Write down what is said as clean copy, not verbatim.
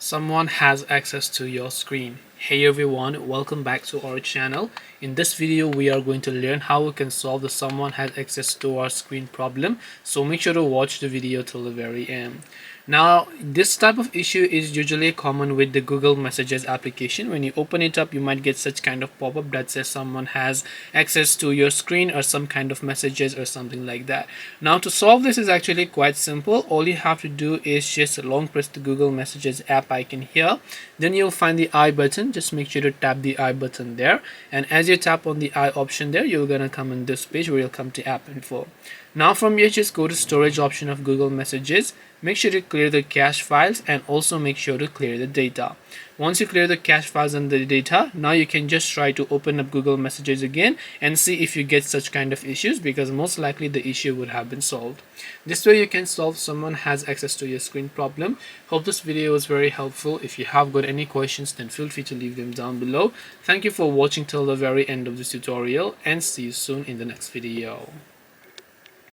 Someone has access to your screen. Hey everyone, welcome back to our channel. In this video we are going to learn how we can solve the someone has access to our screen problem, so make sure to watch the video till the very end. Now this type of issue is usually common with the Google Messages application. When you open it up, you might get such kind of pop-up that says someone has access to your screen or some kind of messages or something like that. Now to solve this is actually quite simple. All you have to do is just long press the Google Messages app icon here, then you'll find the I button. Just make sure to tap the I button there, and as you tap on the I option there, you're gonna come in this page where you'll come to app info. Now from here, just go to storage option of Google Messages. Make sure to clear the cache files and also make sure to clear the data. Once you clear the cache files and the data, now you can just try to open up Google Messages again and see if you get such kind of issues, because most likely the issue would have been solved. This way you can solve someone has access to your screen problem. Hope this video was very helpful. If you have got any questions, then feel free to leave them down below. Thank you for watching till the very end of this tutorial, and see you soon in the next video.